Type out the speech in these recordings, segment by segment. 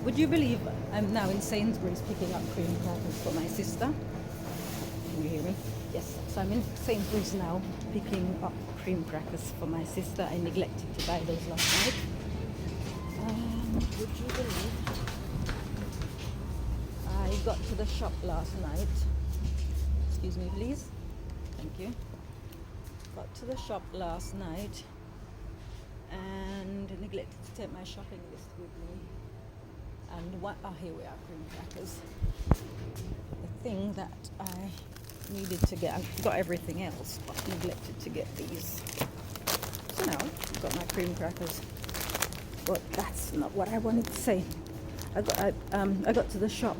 Would you believe I'm now in Sainsbury's picking up cream crackers for my sister? Can you hear me? Yes. So I'm in Sainsbury's now picking up cream crackers for my sister. I neglected to buy those last night. Would you believe I got to the shop last night? Excuse me, please. Thank you. Got to the shop last night and neglected to take my shopping list with me. And here we are, cream crackers. The thing that I needed to get, I've got everything else, but neglected to get these. So now I've got my cream crackers. But that's not what I wanted to say. I got to the shop.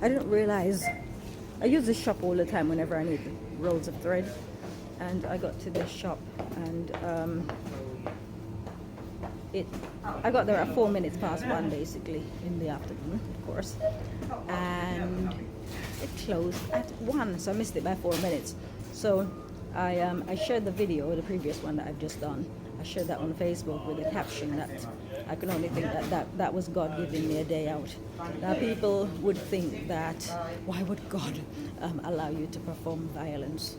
I didn't realize I use this shop all the time whenever I need rolls of thread. And I got to this shop and I got there at 4 minutes past 1 basically in the afternoon, of course. And it closed at 1, so I missed it by 4 minutes. So I shared the video, the previous one that I've just done. I shared that on Facebook with a caption that I can only think that was God giving me a day out. Now people would think that, why would God allow you to perform violence?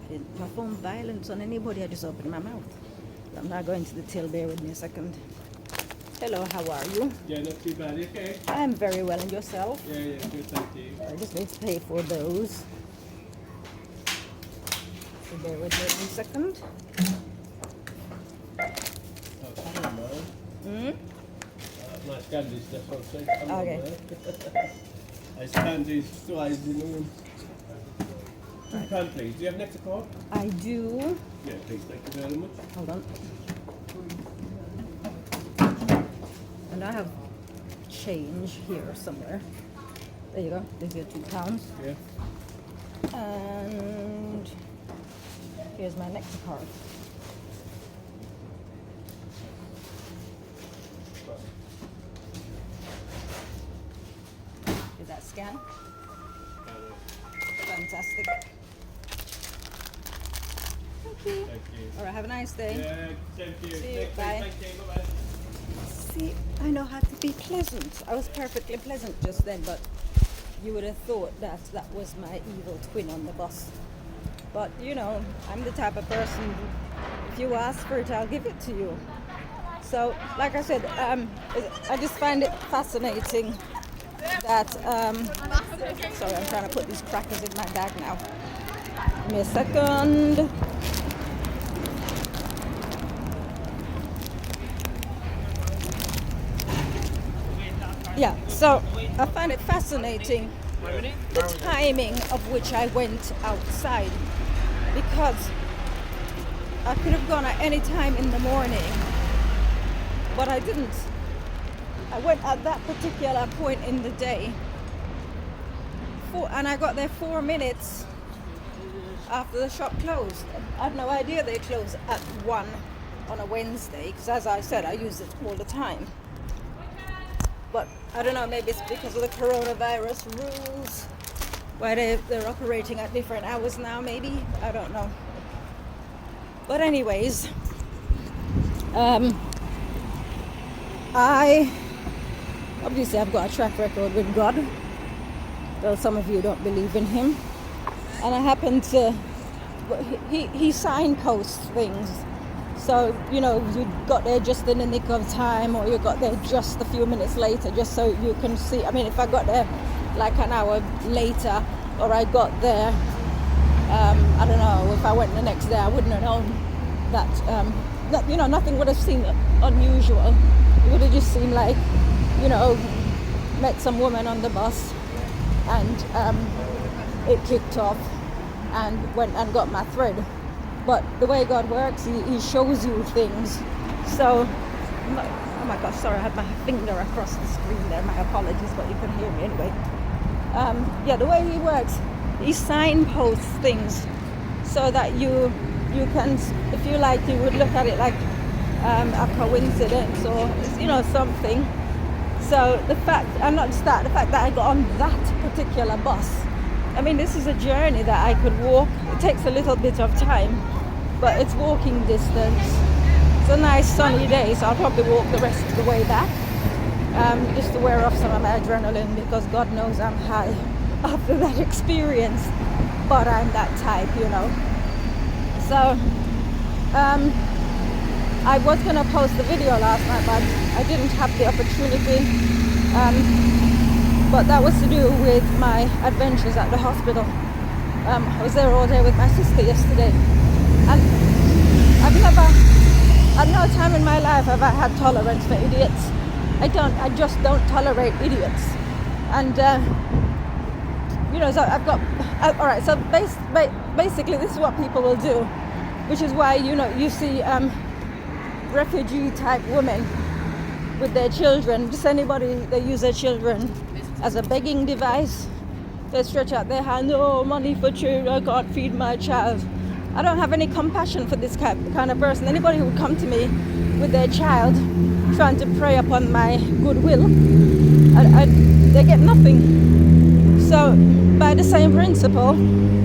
I didn't perform violence on anybody, I just opened my mouth. I'm now going to the till, bear with me a second. Hello, how are you? Yeah, not too bad, okay? I am very well, and yourself? Yeah, good, thank you. I just need to pay for those. So bear with me 1 second. Nice candies, that's what I'm saying. Okay. I stand these twice in the room. Right. Can please. Do you have next card? I do. Yeah, please. Thank you very much. Hold on. And I have change here somewhere. There you go. There's your £2. Yeah. And here's my next card. Did that scan? Fantastic. Thank you. Thank you. All right, have a nice day. Yeah, thank you. See you, Next bye. week, thank you. Bye-bye. See, I know how to be pleasant. I was perfectly pleasant just then, but you would have thought that that was my evil twin on the bus. But, you know, I'm the type of person who, if you ask for it, I'll give it to you. So, like I said, I just find it fascinating that, sorry, I'm trying to put these crackers in my bag now. Give me a second. Yeah, so I find it fascinating the timing of which I went outside, because I could have gone at any time in the morning, but I didn't. I went at that particular point in the day, and I got there 4 minutes after the shop closed. I had no idea they closed at 1 on a Wednesday, because as I said, I use it all the time. But I don't know, maybe it's because of the coronavirus rules, where they're operating at different hours now, maybe. I don't know. But anyways, I've got a track record with God. Well, some of you don't believe in him. And I happen to, he signposts things. So, you know, you got there just in the nick of time, or you got there just a few minutes later, just so you can see. I mean, if I got there like an hour later, or I got there, I don't know, if I went the next day, I wouldn't have known that, you know, nothing would have seemed unusual. It would have just seemed like, you know, met some woman on the bus, and it kicked off, and went and got my thread. But the way God works, he shows you things. So, oh my gosh, sorry, I had my finger across the screen there. My apologies, but you can hear me anyway. Yeah, the way he works, he signposts things so that you can, if you like, you would look at it like a coincidence, or, you know, something. So the fact, and not just that, the fact that I got on that particular bus, I mean, this is a journey that I could walk. It takes a little bit of time, but it's walking distance. It's a nice sunny day, so I'll probably walk the rest of the way back. just to wear off some of my adrenaline, because God knows I'm high after that experience, but I'm that type, you know. So I was going to post the video last night, but I didn't have the opportunity. But that was to do with my adventures at the hospital. I was there all day with my sister yesterday, and at no time in my life have I had tolerance for idiots. I just don't tolerate idiots. And you know, so I've got all right. So basically, this is what people will do, which is why, you know, you see refugee type women with their children. Just anybody, they use their children as a begging device. They stretch out their hand, oh, money for children, I can't feed my child. I don't have any compassion for this kind of person. Anybody who would come to me with their child trying to prey upon my goodwill, they get nothing. So by the same principle,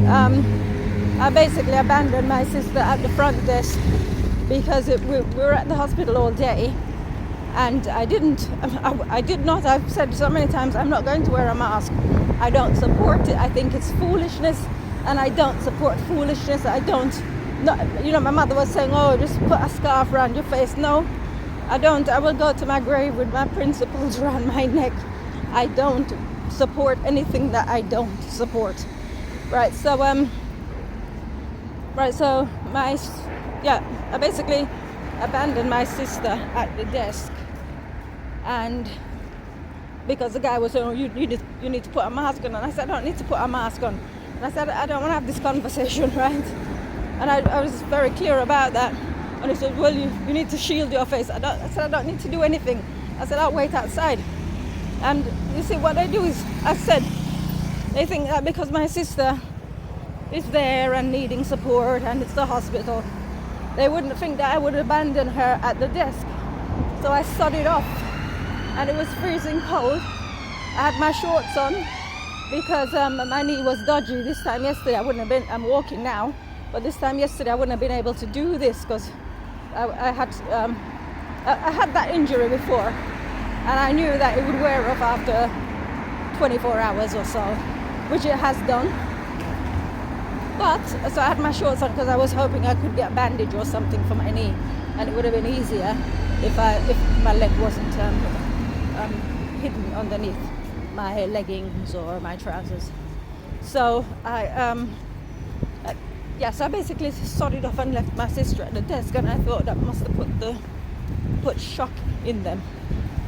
I basically abandoned my sister at the front desk, because we were at the hospital all day, and I did not, I've said so many times, I'm not going to wear a mask. I don't support it. I think it's foolishness, and I don't support foolishness. You know, my mother was saying, oh, just put a scarf around your face. No, I don't. I will go to my grave with my principles around my neck. I don't support anything that I don't support. Right, so I basically abandoned my sister at the desk, and because the guy was saying, oh, you need to put a mask on, and I said, I don't need to put a mask on, and I said, I don't want to have this conversation, right? And I was very clear about that, and he said, well, you need to shield your face. I said, I don't need to do anything. I said, I'll wait outside. And you see, what they do is, I said, they think that because my sister is there and needing support and it's the hospital, they wouldn't think that I would abandon her at the desk. So I sodded off, and it was freezing cold. I had my shorts on because my knee was dodgy. This time yesterday I wouldn't have been, I'm walking now, but this time yesterday I wouldn't have been able to do this because I had that injury before, and I knew that it would wear off after 24 hours or so, which it has done. But so I had my shorts on because I was hoping I could get a bandage or something for my knee, and it would have been easier if my leg wasn't hidden underneath my leggings or my trousers. So I basically sodded off and left my sister at the desk, and I thought that must have put shock in them,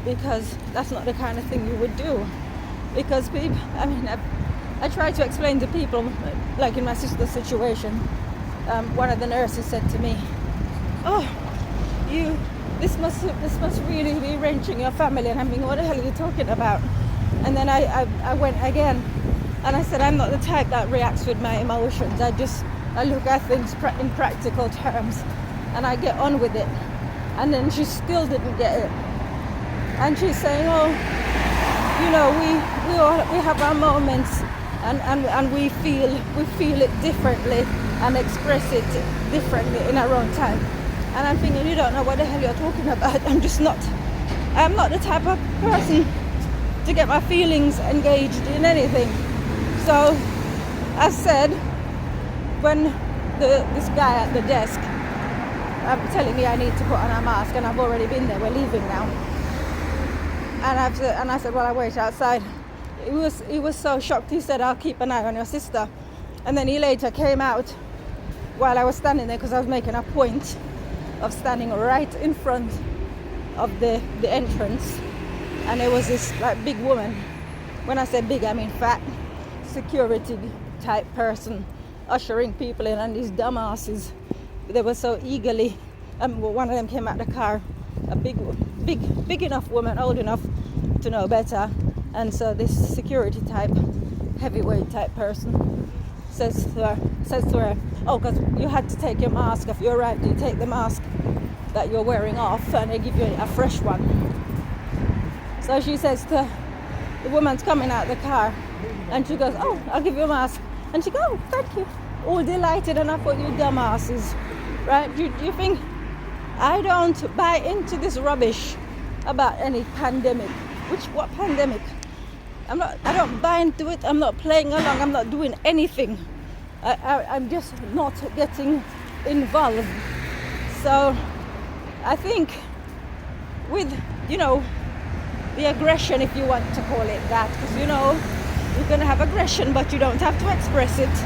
because that's not the kind of thing you would do. Because people, I try to explain to people, like in my sister's situation, one of the nurses said to me, oh, this must really be wrenching your family. And I'm thinking, what the hell are you talking about? And then I went again, and I said, I'm not the type that reacts with my emotions. I look at things in practical terms, and I get on with it. And then she still didn't get it. And she's saying, oh, you know, we have our moments, and we feel it differently and express it differently in our own time. And I'm thinking, you don't know what the hell you're talking about. I'm not the type of person to get my feelings engaged in anything. So I said, when this guy at the desk telling me I need to put on a mask, and I've already been there, we're leaving now, and I said, well, I wait outside. He was so shocked. He said, I'll keep an eye on your sister. And then he later came out while I was standing there, because I was making a point of standing right in front of the entrance, and there was this like big woman. When I say big, I mean fat, security type person ushering people in, and these dumbasses, they were so eagerly, one of them came out the car, a big enough woman, old enough to know better. And so this security type, heavyweight type person says to her, oh, because you had to take your mask off. You arrived, you take the mask that you're wearing off, and they give you a fresh one. So she says to the woman's coming out the car, and she goes, oh, I'll give you a mask. And she goes, oh, thank you. All delighted. And I thought, you dumbasses, right? Do you think I don't buy into this rubbish about any pandemic? What pandemic? I don't buy into it. I'm not playing along. I'm not doing anything. I'm just not getting involved. So I think with, the aggression, if you want to call it that, because, you're going to have aggression, but you don't have to express it.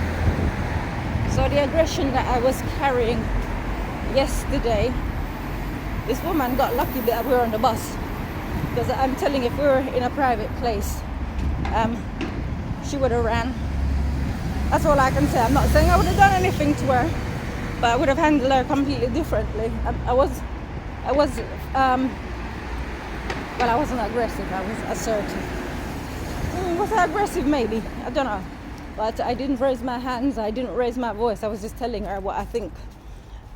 So the aggression that I was carrying yesterday, this woman got lucky that we were on the bus. Because I'm telling you, if we were in a private place, she would have ran. That's all I can say. I'm not saying I would have done anything to her, but I would have handled her completely differently. I wasn't aggressive. I was assertive. Was I aggressive? Maybe. I don't know. But I didn't raise my hands. I didn't raise my voice. I was just telling her what I think,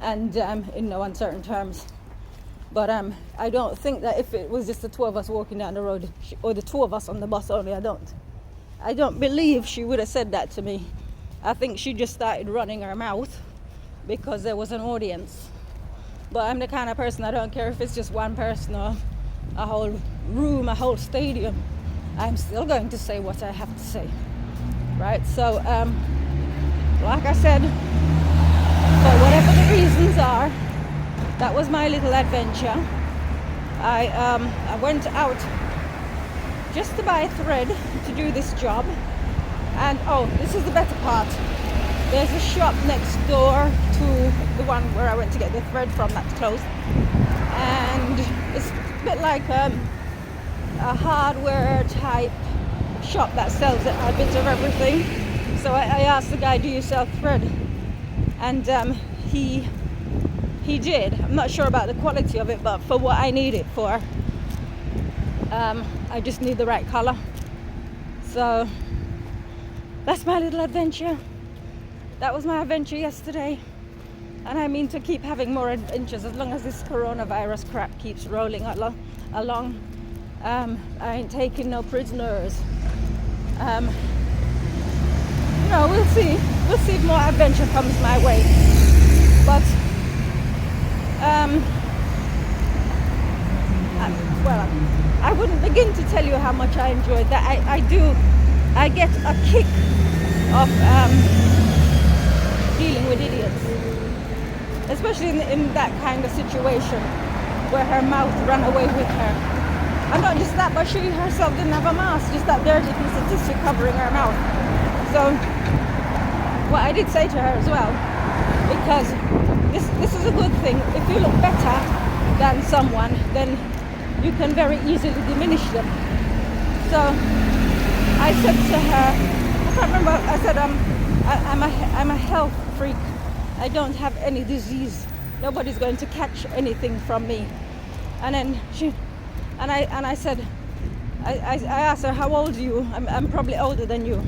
and in no uncertain terms. But I don't think that if it was just the two of us walking down the road, or the two of us on the bus only, I don't believe she would have said that to me. I think she just started running her mouth because there was an audience. But I'm the kind of person, I don't care if it's just one person or a whole room, a whole stadium. I'm still going to say what I have to say. Right? So, like I said, for whatever the reasons are, that was my little adventure. I went out just to buy thread to do this job, and this is the better part. There's a shop next door to the one where I went to get the thread from that's closed, and it's a bit like a hardware type shop that sells a bit of everything. So I asked the guy, do you sell thread? And he did. I'm not sure about the quality of it, but for what I need it for, I just need the right color. So that's my little adventure. That was my adventure yesterday, and I mean to keep having more adventures as long as this coronavirus crap keeps rolling along. I ain't taking no prisoners. We'll see if more adventure comes my way, but I wouldn't begin to tell you how much I enjoyed that. I get a kick of dealing with idiots, especially in that kind of situation where her mouth ran away with her. And not just that, but she herself didn't have a mask, just that dirty piece of tissue covering her mouth. So what I did say to her as well, because this is a good thing. If you look better than someone, then you can very easily diminish them. So I said to her, I can't remember, I said I'm a health freak. I don't have any disease. Nobody's going to catch anything from me. And then I said, I asked her, how old are you? I'm probably older than you.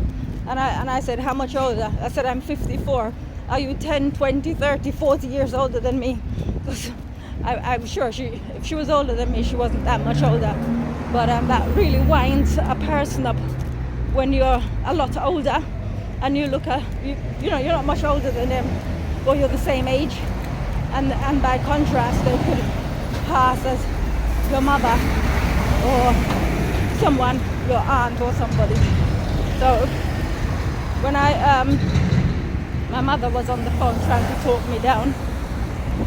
And I said, how much older? I said, I'm 54. Are you 10, 20, 30, 40 years older than me? Because I'm sure if she was older than me, she wasn't that much older. But that really winds a person up when you're a lot older and you look you're not much older than them, or you're the same age. And by contrast, they could pass as your mother or someone, your aunt or somebody. So when my mother was on the phone trying to talk me down,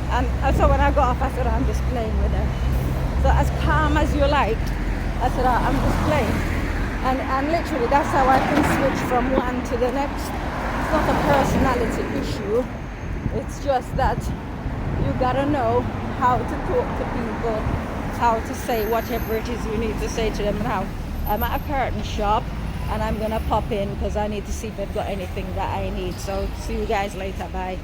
and so when I got off, I said, I'm just playing with her. So as calm as you like, I said, I'm just playing. And literally that's how I can switch from one to the next. It's not a personality issue. It's just that you gotta know how to talk to people, how to say whatever it is you need to say to them. Now, I'm at a curtain shop and I'm gonna pop in because I need to see if they've got anything that I need. So see you guys later. Bye.